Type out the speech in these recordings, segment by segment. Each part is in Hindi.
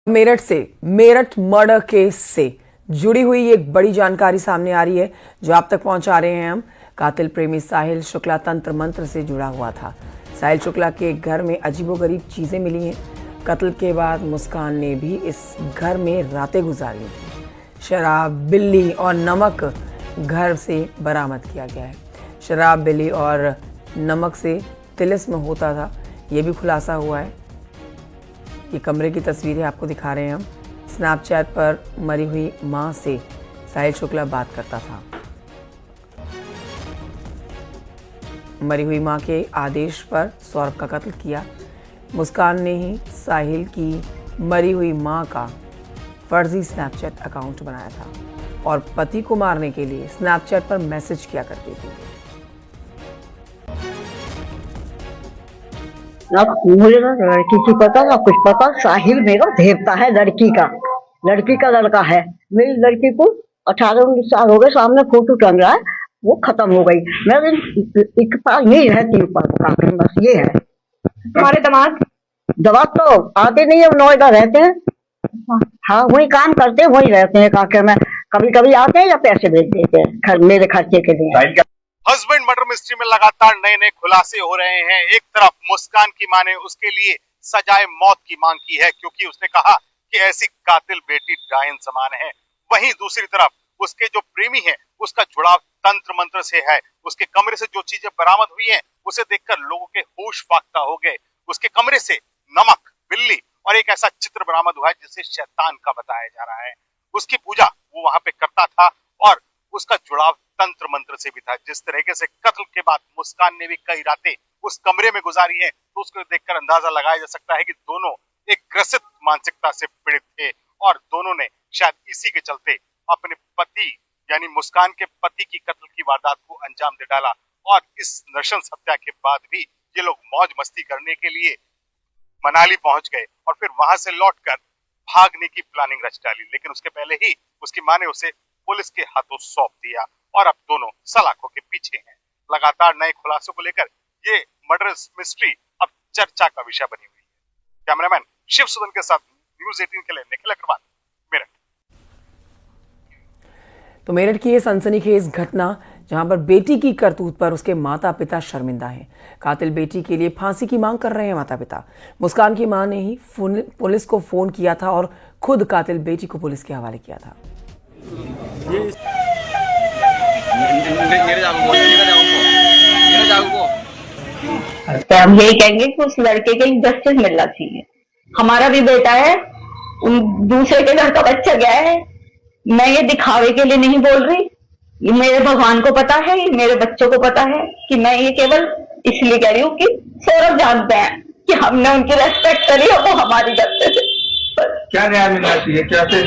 मेरठ से मेरठ मर्डर केस से जुड़ी हुई एक बड़ी जानकारी सामने आ रही है जो आप तक पहुंचा रहे हैं हम। कातिल प्रेमी साहिल शुक्ला तंत्र मंत्र से जुड़ा हुआ था। साहिल शुक्ला के घर में अजीबोगरीब चीजें मिली हैं। कत्ल के बाद मुस्कान ने भी इस घर में रातें गुजारी थी। शराब, बिल्ली और नमक घर से बरामद किया गया है। शराब, बिल्ली और नमक से तिलिस्म होता था, ये भी खुलासा हुआ है। ये कमरे की तस्वीरें आपको दिखा रहे हैं हम। स्नैपचैट पर मरी हुई मां से साहिल शुक्ला बात करता था। मरी हुई मां के आदेश पर सौरभ का कत्ल किया। मुस्कान ने ही साहिल की मरी हुई मां का फर्जी स्नैपचैट अकाउंट बनाया था और पति को मारने के लिए स्नैपचैट पर मैसेज किया करती थी। ना मुझे ना लड़की की पता ना कुछ पता। साहिल मेरा देवता है, लड़की का लड़का है। मेरी लड़की को 18-19 साल हो गए, सामने फोटो टंग रहा है, वो खत्म हो गई। मैं एक पास नहीं रहती हूँ, बस ये है। तुम्हारे दमाद तो आते नहीं है, नोएडा रहते हैं। हाँ, वही काम करते हैं, वही रहते हैं। काके में कभी कभी आते हैं या पैसे भेज देते हैं मेरे खर्चे के लिए। हस्बैंड मर्डर मिस्ट्री में लगातार नए नए खुलासे हो रहे हैं। एक तरफ मुस्कान की मां ने उसके लिए सजाए मौत की मांग की है क्योंकि उसने कहा कि ऐसी कातिल बेटी डायन समान है। वहीं दूसरी तरफ उसके जो प्रेमी है उसका जुड़ाव तंत्र मंत्र से है। उसके कमरे से जो चीजें बरामद हुई हैं उसे देखकर लोगों के होश फाख्ता हो गए। उसके कमरे से नमक, बिल्ली और एक ऐसा चित्र बरामद हुआ है जिसे शैतान का बताया जा रहा है। उसकी पूजा वो वहां पे करता था और उसका जुड़ाव तंत्र मंत्र से भी था। जिस तरीके से कत्ल के बाद मुस्कान ने भी कई रातें उस कमरे में गुजारी है तो उसको देखकर अंदाजा लगाया जा सकता है कि दोनों एक ग्रसित मानसिकता से पीड़ित थे और दोनों ने शायद इसी के चलते अपने पति यानी मुस्कान के पति की कत्ल की वारदात को अंजाम दे डाला। और इस नृशंस हत्या के बाद भी ये लोग मौज मस्ती करने के लिए मनाली पहुंच गए और फिर वहां से लौटकर भागने की प्लानिंग रच डाली। लेकिन उसके पहले ही उसकी मां ने उसे पुलिस के हाथों सौंप दिया और अब दोनों सलाखों के पीछे हैं। लगातार नए खुलासों को लेकर ये मर्डर मिस्ट्री अब चर्चा का विषय बनी हुई है। कैमरामैन शिव सुदन के साथ न्यूज़ 18 के लिए निखिल अग्रवाल, मेरठ। तो मेरठ की ये सनसनीखेज घटना जहां पर बेटी की करतूत पर उसके माता पिता शर्मिंदा हैं। कातिल बेटी के लिए फांसी की मांग कर रहे हैं माता पिता। मुस्कान की मां ने ही पुलिस को फोन किया था और खुद कातिल बेटी को पुलिस के हवाले किया था। तो हम यही कहेंगे कि उस लड़के के जस्टिस मिलना चाहिए। हमारा भी बेटा है, दूसरे के घर का बच्चा गया है। मैं ये दिखावे के लिए नहीं बोल रही, ये मेरे भगवान को पता है, ये मेरे बच्चों को पता है कि मैं ये केवल इसलिए कह रही हूँ कि सौरभ जानते हैं कि हमने उनकी रेस्पेक्ट करी और वो हमारी करते थे। क्या न्याय मिलना चाहिए? क्या से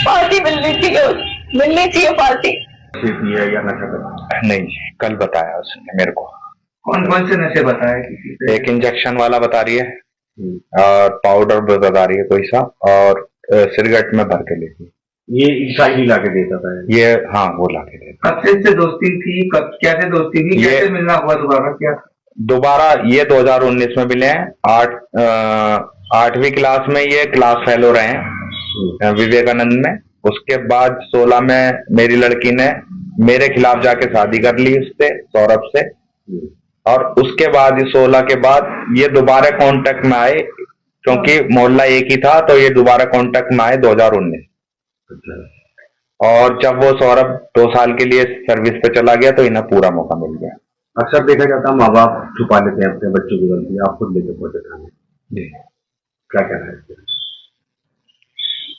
पार्टी मिलनी चाहिए पार्टी। या नशा करना? नहीं, कल बताया उसने मेरे को। कौन कौन से नशे बताए? एक इंजेक्शन वाला बता रही है और पाउडर बता रही है कोई सा, और सिगरेट में भर के लेती। ये ईसाई ला के देता था ये? हाँ, वो ला के देता। कब से दोस्ती थी? कब कैसे दोस्ती थी? कैसे मिलना हुआ दोबारा? क्या दोबारा ये 2019 में मिले हैं। 8वीं क्लास में ये क्लास फेलो रहे हैं विवेकानंद में। उसके बाद 16 में मेरी लड़की ने मेरे खिलाफ जाके शादी कर ली उससे, सौरभ से। और उसके बाद 16 के बाद ये दोबारा कांटेक्ट में आए क्योंकि मोहल्ला एक ही था, तो ये दोबारा कांटेक्ट में आए 2019। और जब वो सौरभ 2 साल के लिए सर्विस पे चला गया तो इन्हें पूरा मौका मिल गया। अक्सर देखा जाता है माँ बाप छुपा लेते हैं अपने बच्चों की गलती, आप खुद लेके पहुंचे थाने। क्या कह रहे हैं?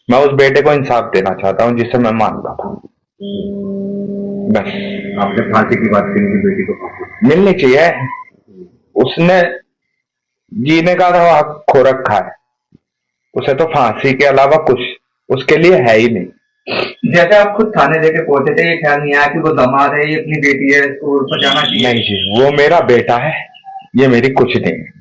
मैं उस बेटे को इंसाफ देना चाहता हूँ जिसे मैं मानता था। बस आपने फांसी की बात की, बेटी को फांसी मिलनी चाहिए। उसने जीने का तो हक खो रखा है, उसे तो फांसी के अलावा कुछ उसके लिए है ही नहीं। जैसे आप खुद थाने लेके पहुंचे थे, ये ख्याल नहीं आया कि वो दामाद है, ये अपनी बेटी है, तो जाना चाहिए? नहीं जी, वो मेरा बेटा है, ये मेरी कुछ नहीं है।